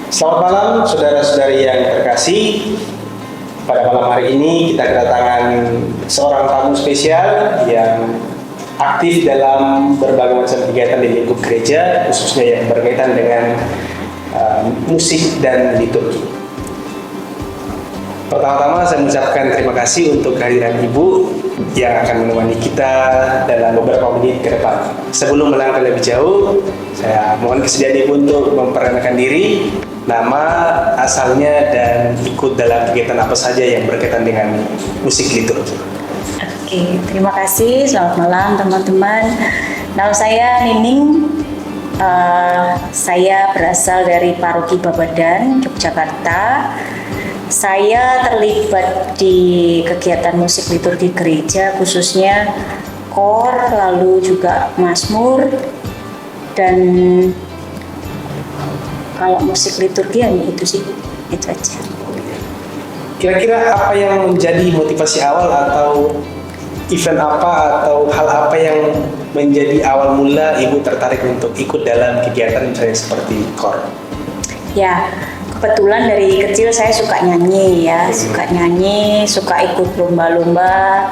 Selamat malam saudara-saudari yang terkasih. Pada malam hari ini kita kedatangan seorang tamu spesial yang aktif dalam berbagai macam kegiatan di lingkup gereja, khususnya yang berkaitan dengan musik dan liturgi. Pertama-tama saya mengucapkan terima kasih untuk kehadiran Ibu yang akan menemani kita dalam beberapa menit ke depan. Sebelum melangkah lebih jauh, saya mohon kesediaan Ibu untuk memperkenalkan diri, nama, asalnya, dan ikut dalam kegiatan apa saja yang berkaitan dengan musik liturgi. Oke, terima kasih. Selamat malam teman-teman. Nama saya Nining. Saya berasal dari Paroki Babadan, Yogyakarta. Saya terlibat di kegiatan musik liturgi gereja, khususnya kor, lalu juga mazmur, dan kalau musik liturgi hanya itu sih, itu aja. Kira-kira apa yang menjadi motivasi awal atau event apa atau hal apa yang menjadi awal mula Ibu tertarik untuk ikut dalam kegiatan misalnya seperti kor? Ya, kebetulan dari kecil saya suka nyanyi ya, suka ikut lomba-lomba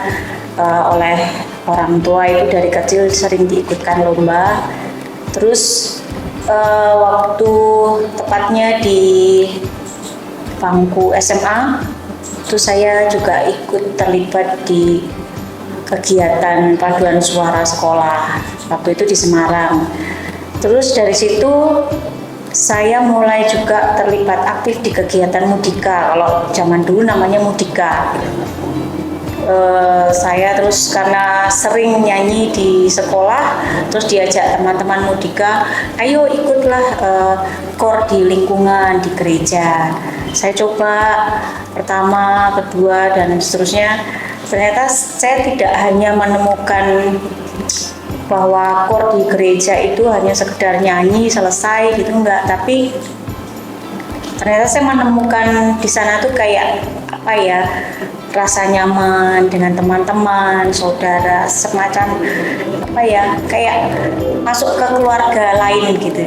oleh orang tua. Itu dari kecil sering diikutkan lomba. Terus waktu tepatnya di bangku SMA itu saya juga ikut terlibat di kegiatan paduan suara sekolah. Waktu itu di Semarang. Terus dari situ saya mulai juga terlibat aktif di kegiatan Mudika. Kalau zaman dulu namanya Mudika. Saya terus karena sering nyanyi di sekolah, terus diajak teman-teman Mudika, ayo ikutlah kor di lingkungan di gereja. Saya coba pertama, kedua, dan seterusnya. Ternyata saya tidak hanya menemukan bahwa kor di gereja itu hanya sekedar nyanyi selesai gitu, enggak, tapi ternyata saya menemukan di sana tuh kayak apa ya, rasa nyaman dengan teman-teman, saudara, semacam apa ya, kayak masuk ke keluarga lain gitu.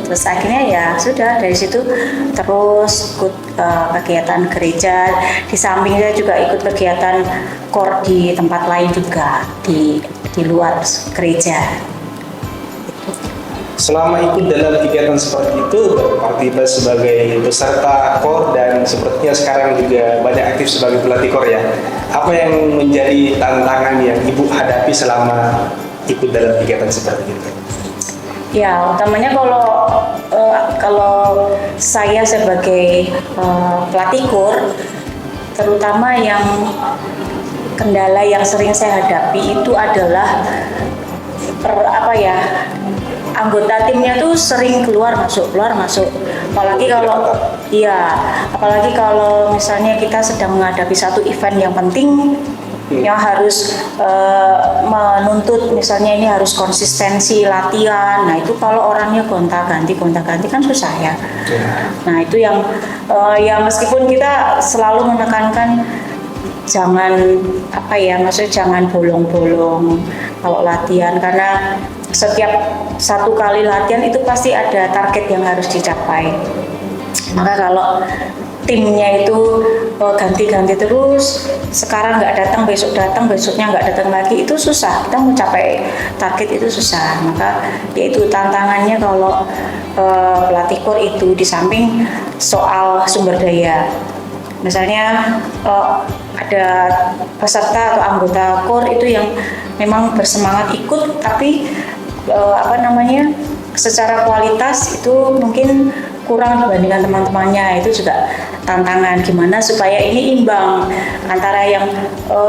Terus akhirnya ya sudah, dari situ terus ikut kegiatan gereja. Di samping saya juga ikut kegiatan kor di tempat lain juga di luar gereja. Selama ikut dalam kegiatan seperti itu, berpartisipasi sebagai peserta kor dan sepertinya sekarang juga banyak aktif sebagai pelatih kor ya. Apa yang menjadi tantangan yang Ibu hadapi selama ikut dalam kegiatan seperti itu? Ya, utamanya kalau saya sebagai pelatih kor, terutama yang kendala yang sering saya hadapi itu adalah anggota timnya tuh sering keluar masuk. Apalagi kalau misalnya kita sedang menghadapi satu event yang penting, yang harus menuntut, misalnya ini harus konsistensi latihan. Nah itu kalau orangnya gonta-ganti kan susah ya. Nah itu yang ya meskipun kita selalu menekankan jangan jangan bolong-bolong kalau latihan, karena setiap satu kali latihan itu pasti ada target yang harus dicapai. Maka kalau timnya itu ganti-ganti terus, sekarang nggak datang, besok datang, besoknya nggak datang lagi, itu susah. Kita mau capai target itu susah. Maka yaitu tantangannya kalau pelatih kor itu, di samping soal sumber daya. Misalnya ada peserta atau anggota kor itu yang memang bersemangat ikut, tapi secara kualitas itu mungkin kurang dibandingkan teman-temannya. Itu juga tantangan, gimana supaya ini imbang antara yang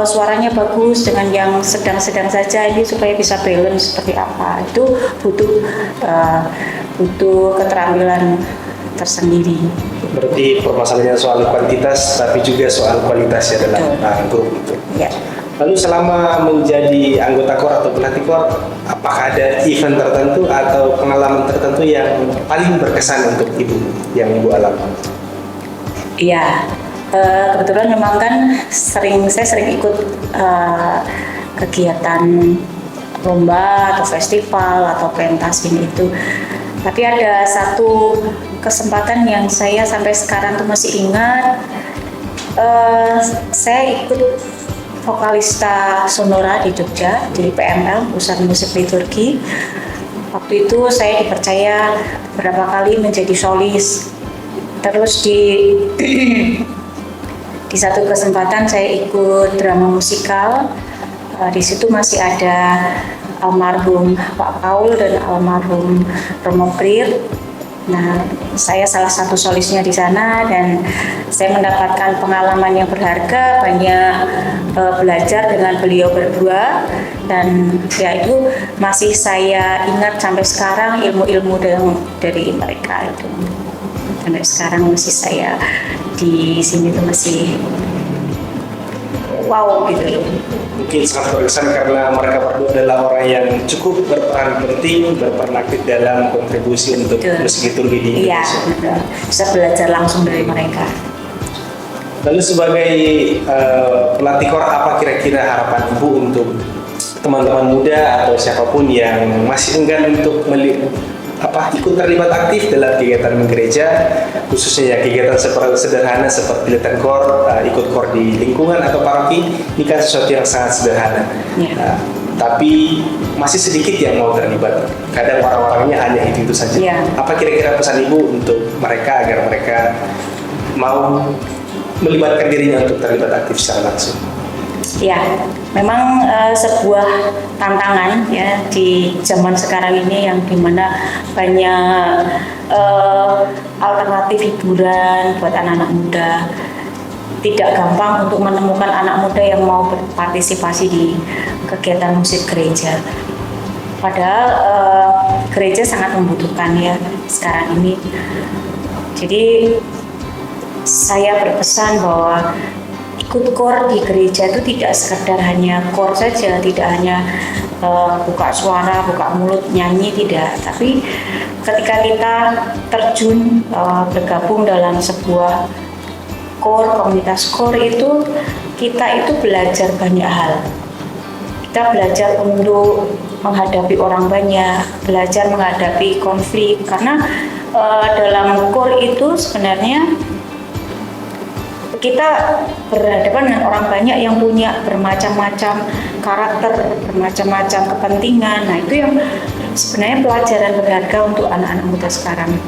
suaranya bagus dengan yang sedang-sedang saja, ini supaya bisa balance seperti apa. Itu butuh keterampilan tersendiri. Berarti permasalahannya soal kuantitas tapi juga soal kualitas ya dalam grup itu. Ya. Lalu selama menjadi anggota kor atau pelatih kor, apakah ada event tertentu atau pengalaman tertentu yang paling berkesan untuk Ibu, yang Ibu alami? Iya, kebetulan memang kan saya sering ikut kegiatan lomba atau festival atau pentas itu. Tapi ada satu kesempatan yang saya sampai sekarang tuh masih ingat. Saya ikut Vokalista Sonora di Jogja, di PML, Pusat Musik Liturgi. Waktu itu saya dipercaya beberapa kali menjadi solis. Terus di satu kesempatan saya ikut drama musikal. Di situ masih ada almarhum Pak Paul dan almarhum Romo Prir. Nah, saya salah satu solisnya di sana dan saya mendapatkan pengalaman yang berharga, banyak belajar dengan beliau berdua, dan ya itu masih saya ingat sampai sekarang ilmu-ilmu dari mereka itu. Sampai sekarang masih saya di sini tuh masih wow gitu. Mungkin sangat berkesan karena mereka berdua adalah orang yang cukup berperan penting, berperan aktif dalam kontribusi untuk musik liturgi di Iya, Indonesia. bisa belajar langsung dari mereka. Lalu sebagai pelatih KOR, apa kira-kira harapan Ibu untuk teman-teman muda atau siapapun yang masih enggan untuk ikut terlibat aktif dalam kegiatan gereja, khususnya ya kegiatan sederhana seperti latihan KOR, ikut KOR di lingkungan atau paroki, ini kan sesuatu yang sangat sederhana. Ya. Tapi masih sedikit yang mau terlibat. Kadang orang-orangnya hanya itu saja. Ya. Apa kira-kira pesan Ibu untuk mereka agar mereka mau melibatkan dirinya untuk terlibat aktif secara langsung? Ya, memang sebuah tantangan ya di zaman sekarang ini yang dimana banyak alternatif hiburan buat anak-anak muda. Tidak gampang untuk menemukan anak muda yang mau berpartisipasi di kegiatan musik gereja. Padahal gereja sangat membutuhkan ya sekarang ini. Jadi saya berpesan bahwa ikut KOR di gereja itu tidak sekedar hanya KOR saja, tidak hanya buka suara, buka mulut, nyanyi, tidak. Tapi ketika kita terjun bergabung dalam sebuah KOR, komunitas KOR itu, kita itu belajar banyak hal. Kita belajar untuk menghadapi orang banyak, belajar menghadapi konflik, karena dalam KOR itu sebenarnya kita berhadapan dengan orang banyak yang punya bermacam-macam karakter, bermacam-macam kepentingan. Nah, itu yang sebenarnya pelajaran berharga untuk anak-anak muda sekarang.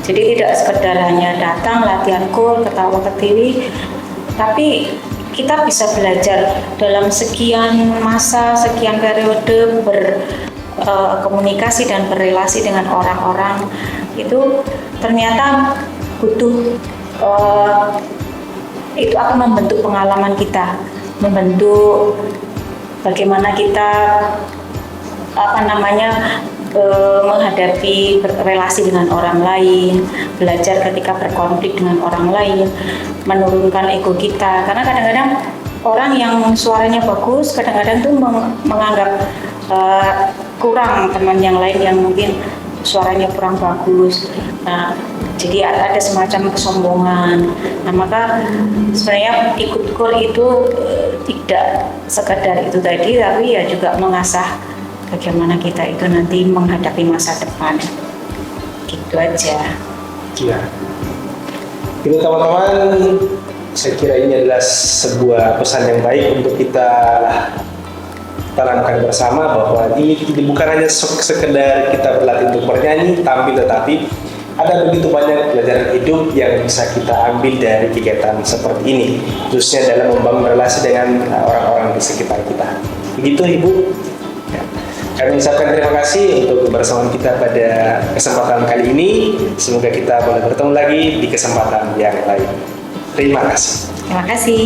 Jadi tidak sekedar hanya datang latihan KOR, ketawa-ketiwi, tapi kita bisa belajar dalam sekian masa, sekian periode berkomunikasi dan berrelasi dengan orang-orang itu ternyata butuh itu akan membentuk pengalaman kita, membentuk bagaimana kita menghadapi relasi dengan orang lain, belajar ketika berkonflik dengan orang lain, menurunkan ego kita. Karena kadang-kadang orang yang suaranya bagus, kadang-kadang tuh menganggap kurang teman yang lain yang mungkin suaranya kurang bagus. Nah, jadi ada semacam kesombongan. Nah, maka sebenarnya ikut KOR itu tidak sekadar itu tadi, tapi ya juga mengasah bagaimana kita itu nanti menghadapi masa depan. Gitu aja. Ya. Itu teman-teman, saya kira ini adalah sebuah pesan yang baik untuk kita tanamkan bersama, bahwa ini bukan hanya sekedar kita berlatih untuk bernyanyi, tampil, tetapi ada begitu banyak pelajaran hidup yang bisa kita ambil dari kegiatan seperti ini, khususnya dalam membangun relasi dengan orang-orang di sekitar kita. Begitu Ibu. Ya. Kami ucapkan terima kasih untuk kebersamaan kita pada kesempatan kali ini. Semoga kita boleh bertemu lagi di kesempatan yang lain. Terima kasih. Terima kasih.